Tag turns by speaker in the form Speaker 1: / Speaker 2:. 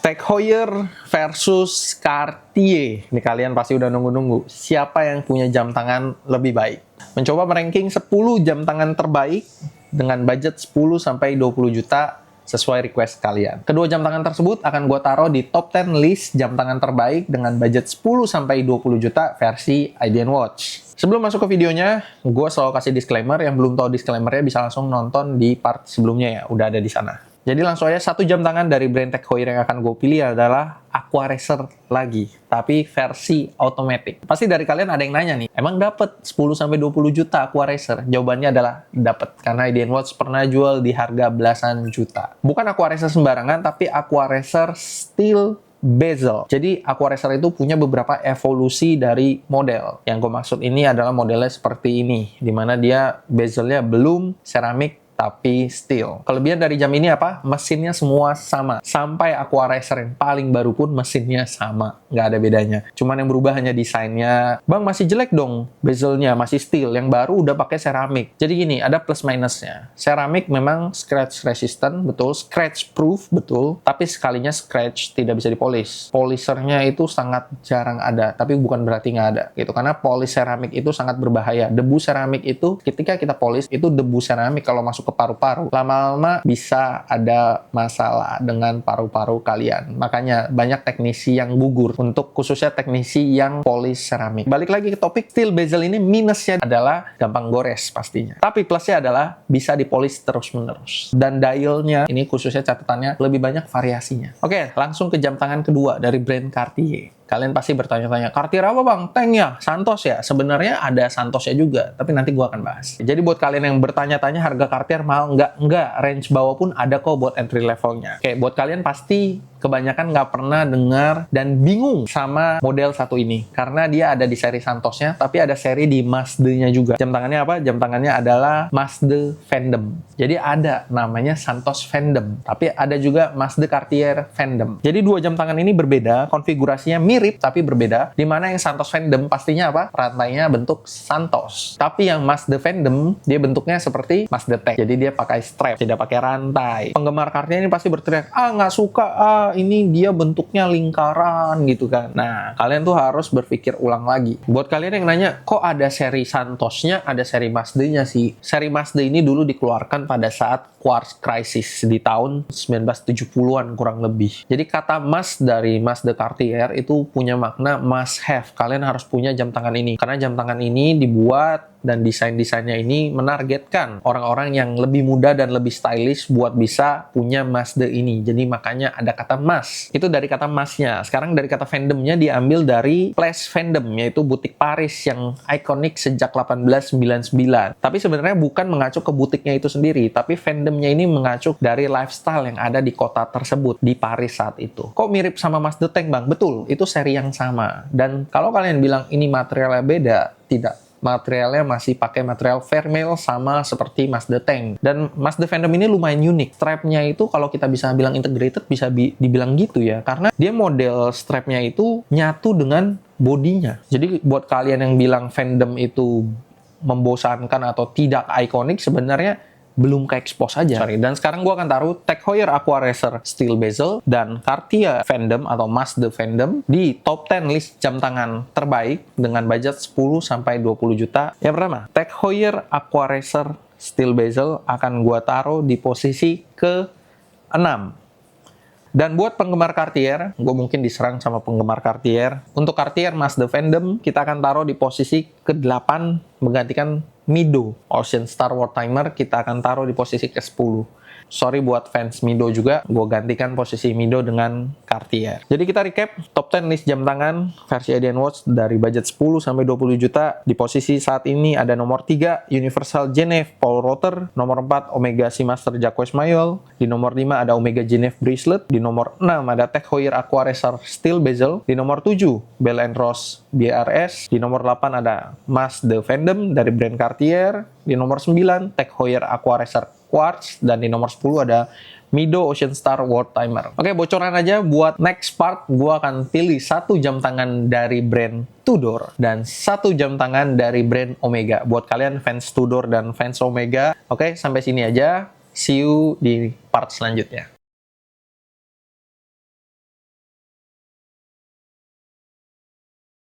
Speaker 1: Tag Heuer versus Cartier. Ini kalian pasti udah nunggu-nunggu. Siapa yang punya jam tangan lebih baik? Mencoba meranking 10 jam tangan terbaik dengan budget 10-20 juta sesuai request kalian. Kedua jam tangan tersebut akan gue taruh di top 10 list jam tangan terbaik dengan budget 10-20 juta versi Idean Watch. Sebelum masuk ke videonya, gue selalu kasih disclaimer. Yang belum tahu disclaimernya bisa langsung nonton di part sebelumnya ya, udah ada di sana. Jadi langsung aja, satu jam tangan dari brand Tag Heuer yang akan gue pilih adalah Aqua Racer lagi, tapi versi automatic. Pasti dari kalian ada yang nanya nih, emang dapat 10-20 juta Aqua Racer? Jawabannya adalah dapat, karena Idean Watch pernah jual di harga belasan juta. Bukan Aqua Racer sembarangan, tapi Aqua Racer steel bezel. Jadi Aqua Racer itu punya beberapa evolusi dari model. Yang gue maksud ini adalah modelnya seperti ini, dimana dia bezelnya belum ceramik tapi steel. Kelebihan dari jam ini apa? Mesinnya semua sama. Sampai Aqua Racer yang paling baru pun mesinnya sama. Nggak ada bedanya. Cuman yang berubah hanya desainnya. Bang, masih jelek dong bezelnya, masih steel. Yang baru udah pakai ceramik. Jadi gini, ada plus minusnya. Ceramik memang scratch resistant, betul. Scratch proof, betul. Tapi sekalinya scratch tidak bisa dipolish. Polishernya itu sangat jarang ada. Tapi bukan berarti nggak ada. Gitu. Karena polish ceramik itu sangat berbahaya. Debu ceramik itu, ketika kita polish, itu debu ceramik kalau masuk ke paru-paru, lama-lama bisa ada masalah dengan paru-paru kalian. Makanya banyak teknisi yang gugur, untuk khususnya teknisi yang polish ceramik. Balik lagi ke topik, steel bezel ini minusnya adalah gampang gores pastinya. Tapi plusnya adalah bisa dipolish terus-menerus. Dan dialnya, ini khususnya catatannya, lebih banyak variasinya. Oke, langsung ke jam tangan kedua dari brand Cartier. Kalian pasti bertanya-tanya, Cartier apa bang? Tank ya? Santos ya? Sebenarnya ada Santosnya juga, tapi nanti gua akan bahas. Jadi buat kalian yang bertanya-tanya harga Cartier mahal? Enggak. Range bawah pun ada kok buat entry levelnya. Oke, buat kalian pasti kebanyakan nggak pernah dengar dan bingung sama model satu ini. Karena dia ada di seri Santosnya, tapi ada seri di Mazda-nya juga. Jam tangannya apa? Jam tangannya adalah Mazda Phantom. Jadi ada namanya Santos Phantom, tapi ada juga Mazda Cartier Phantom. Jadi dua jam tangan ini berbeda, konfigurasinya mirip tapi berbeda. Dimana yang Santos Phantom pastinya apa? Rantainya bentuk Santos. Tapi yang Mazda Phantom dia bentuknya seperti Mazda Tech. Jadi dia pakai strap, tidak pakai rantai. Penggemar Cartier ini pasti berteriak, nggak suka, ini dia bentuknya lingkaran gitu kan. Nah, kalian tuh harus berpikir ulang lagi. Buat kalian yang nanya, kok ada seri Santosnya, ada seri Mazda-nya sih? Seri Mazda ini dulu dikeluarkan pada saat Quartz Crisis di tahun 1970-an kurang lebih. Jadi kata mas dari Mazda Cartier itu punya makna must have. Kalian harus punya jam tangan ini. Karena jam tangan ini dibuat dan desain-desainnya ini menargetkan orang-orang yang lebih muda dan lebih stylish buat bisa punya Mazda ini. Jadi makanya ada kata mas. Itu dari kata masnya. Sekarang dari kata fandomnya diambil dari Place Fandom, yaitu butik Paris yang ikonik sejak 1899. Tapi sebenarnya bukan mengacu ke butiknya itu sendiri, tapi fandomnya ini mengacu dari lifestyle yang ada di kota tersebut, di Paris saat itu. Kok mirip sama Mazda Tank bang? Betul, itu seri yang sama. Dan kalau kalian bilang ini materialnya beda, tidak. Materialnya masih pakai material Vermeil sama seperti Mazda Tank. Dan Mazda Phantom ini lumayan unik. Strapnya itu kalau kita bisa bilang integrated, bisa dibilang gitu ya. Karena dia model strapnya itu nyatu dengan bodinya. Jadi buat kalian yang bilang Phantom itu membosankan atau tidak ikonik, sebenarnya belum ke-expose aja. Dan sekarang gue akan taruh Tag Heuer Aqua Racer Steel Bezel dan Cartier Phantom atau Mazda Phantom di top 10 list jam tangan terbaik dengan budget 10-20 juta. Yang pertama, Tag Heuer Aqua Racer Steel Bezel akan gue taruh di posisi ke-6. Dan buat penggemar Cartier, gue mungkin diserang sama penggemar Cartier. Untuk Cartier Mazda Phantom, kita akan taruh di posisi ke-8 menggantikan Mido. Ocean Star World Timer kita akan taruh di posisi ke-10. Sorry buat fans Mido juga, gue gantikan posisi Mido dengan Cartier. Jadi kita recap, top 10 list jam tangan versi Idean Watch dari budget 10-20 juta. Di posisi saat ini ada nomor 3, Universal Genève Paul Rotter. Nomor 4, Omega Seamaster Jacques Mayol. Di nomor 5 ada Omega Genève Bracelet. Di nomor 6 ada Tag Heuer Aqua Racer Steel Bezel. Di nomor 7, Bell & Ross BRS. Di nomor 8 ada Mazda Phantom dari brand Cartier. Di nomor 9, Tag Heuer Aqua Racer Quartz, dan di nomor 10 ada Mido Ocean Star World Timer. Oke, bocoran aja buat next part, gue akan pilih satu jam tangan dari brand Tudor dan satu jam tangan dari brand Omega. Buat kalian fans Tudor dan fans Omega, oke, sampai sini aja. See you di part selanjutnya.